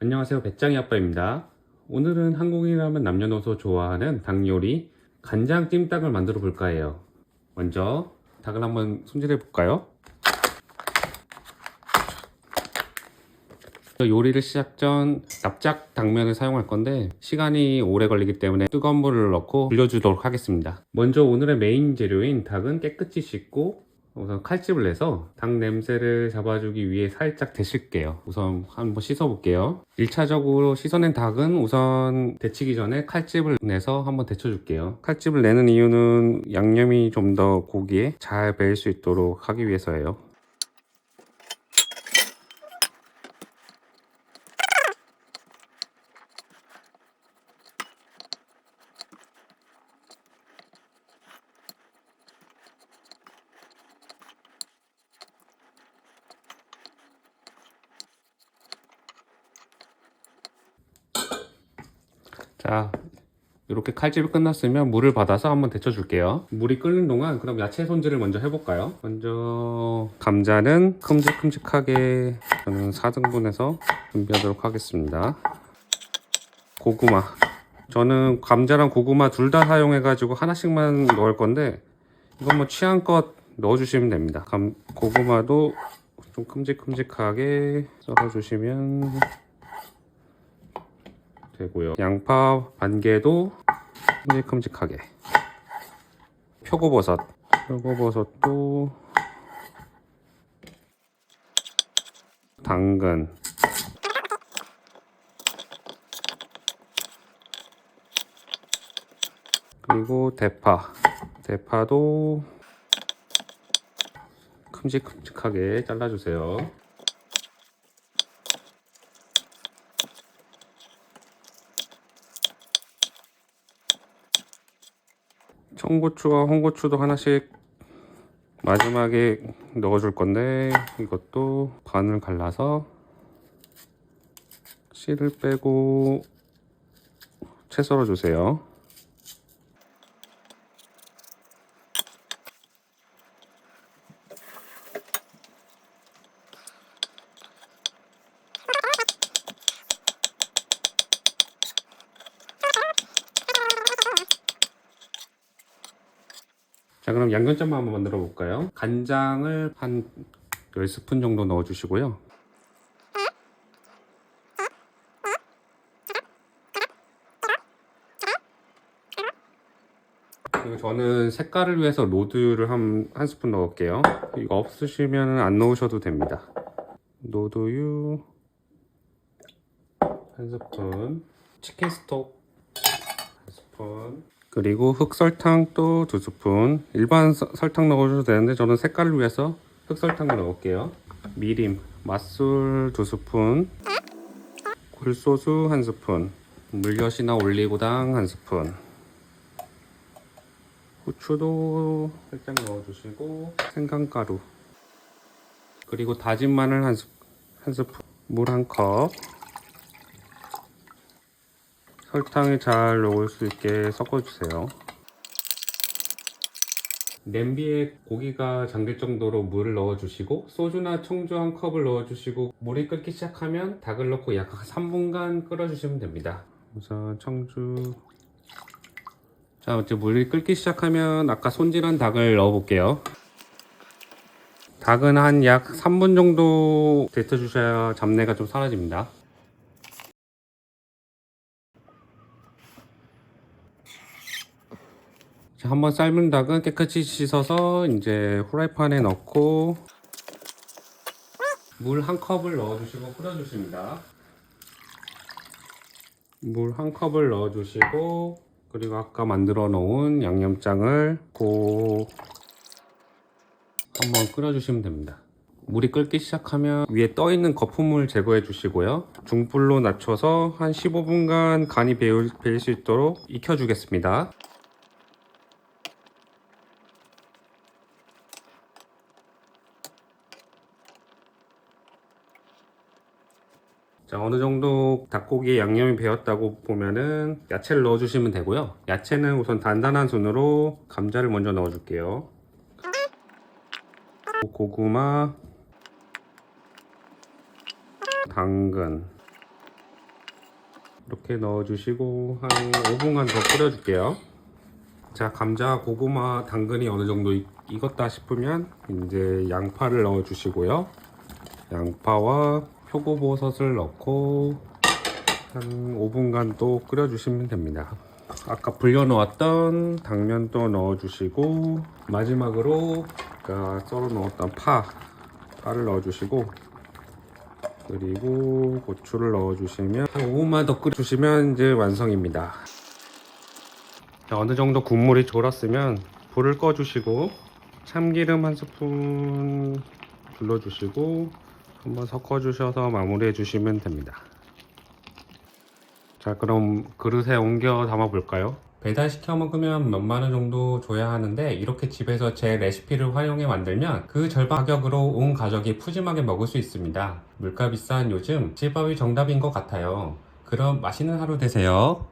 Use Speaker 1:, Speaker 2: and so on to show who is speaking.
Speaker 1: 안녕하세요, 배짱이 아빠입니다. 오늘은 한국인이라면 남녀노소 좋아하는 닭 요리 간장 찜닭을 만들어 볼까 해요. 먼저 닭을 한번 손질해 볼까요? 요리를 시작 전 납작 당면을 사용할 건데 시간이 오래 걸리기 때문에 뜨거운 물을 넣고 불려주도록 하겠습니다. 먼저 오늘의 메인 재료인 닭은 깨끗이 씻고 우선 칼집을 내서 닭 냄새를 잡아주기 위해 살짝 데칠게요. 우선 한번 씻어 볼게요. 1차적으로 씻어낸 닭은 우선 데치기 전에 칼집을 내서 한번 데쳐줄게요. 칼집을 내는 이유는 양념이 좀 더 고기에 잘 배일 수 있도록 하기 위해서예요. 자, 이렇게 칼집이 끝났으면 물을 받아서 한번 데쳐줄게요. 물이 끓는 동안 그럼 야채 손질을 먼저 해볼까요? 먼저 감자는 큼직큼직하게 저는 4등분해서 준비하도록 하겠습니다. 고구마, 저는 감자랑 고구마 둘 다 사용해가지고 하나씩만 넣을 건데 이건 뭐 취향껏 넣어주시면 됩니다. 고구마도 좀 큼직큼직하게 썰어주시면 되고요. 양파 반개도 큼직큼직하게. 표고버섯도 당근, 그리고 대파도 큼직큼직하게 잘라주세요. 청고추와 홍고추도 하나씩 마지막에 넣어줄 건데 이것도 반을 갈라서 씨를 빼고 채 썰어 주세요. 자, 그럼 양념장 한번 만들어 볼까요? 간장을 한 10스푼 정도 넣어 주시고요. 그리고 저는 색깔을 위해서 로드를 한 스푼 넣을게요. 이거 없으시면 안 넣으셔도 됩니다. 노두유 한 스푼, 치킨 스톡 한 스푼, 그리고 흑설탕 또 2스푼. 일반 설탕 넣어줘도 되는데 저는 색깔을 위해서 흑설탕을 넣을게요. 미림, 맛술 2스푼, 굴소스 1스푼, 물엿이나 올리고당 1스푼, 후추도 살짝 넣어주시고 생강가루, 그리고 다진 마늘 한 스푼, 물 1컵, 설탕이 잘 녹을 수 있게 섞어주세요. 냄비에 고기가 잠길 정도로 물을 넣어주시고 소주나 청주 1컵을 넣어주시고 물이 끓기 시작하면 닭을 넣고 약 3분간 끓여주시면 됩니다. 우선 청주. 자, 이제 물이 끓기 시작하면 아까 손질한 닭을 넣어볼게요. 닭은 한 약 3분 정도 데쳐주셔야 잡내가 좀 사라집니다. 한번 삶은 닭은 깨끗이 씻어서 이제 후라이팬에 넣고 물 1컵을 넣어주시고 끓여주십니다. 물 1컵을 넣어주시고 그리고 아까 만들어 놓은 양념장을 한번 끓여주시면 됩니다. 물이 끓기 시작하면 위에 떠 있는 거품을 제거해 주시고요. 중불로 낮춰서 한 15분간 간이 배일 수 있도록 익혀 주겠습니다. 자, 어느 정도 닭고기에 양념이 배었다고 보면은 야채를 넣어 주시면 되고요. 야채는 우선 단단한 순으로 감자를 먼저 넣어 줄게요. 고구마, 당근, 이렇게 넣어주시고 한 5분간 더 끓여줄게요. 자, 감자, 고구마, 당근이 어느 정도 익었다 싶으면 이제 양파를 넣어주시고요. 양파와 표고버섯을 넣고 한 5분간 또 끓여주시면 됩니다. 아까 불려놓았던 당면도 넣어주시고 마지막으로 아까 썰어 놓았던 파를 넣어주시고 그리고 고추를 넣어주시면 5분만 더 끓여주시면 이제 완성입니다. 자, 어느 정도 국물이 졸았으면 불을 꺼주시고 참기름 한 스푼 둘러주시고 한번 섞어주셔서 마무리해 주시면 됩니다. 자, 그럼 그릇에 옮겨 담아 볼까요? 배달시켜 먹으면 몇만 원 정도 줘야 하는데 이렇게 집에서 제 레시피를 활용해 만들면 그 절반 가격으로 온 가족이 푸짐하게 먹을 수 있습니다. 물가 비싼 요즘 집밥이 정답인 것 같아요. 그럼 맛있는 하루 되세요.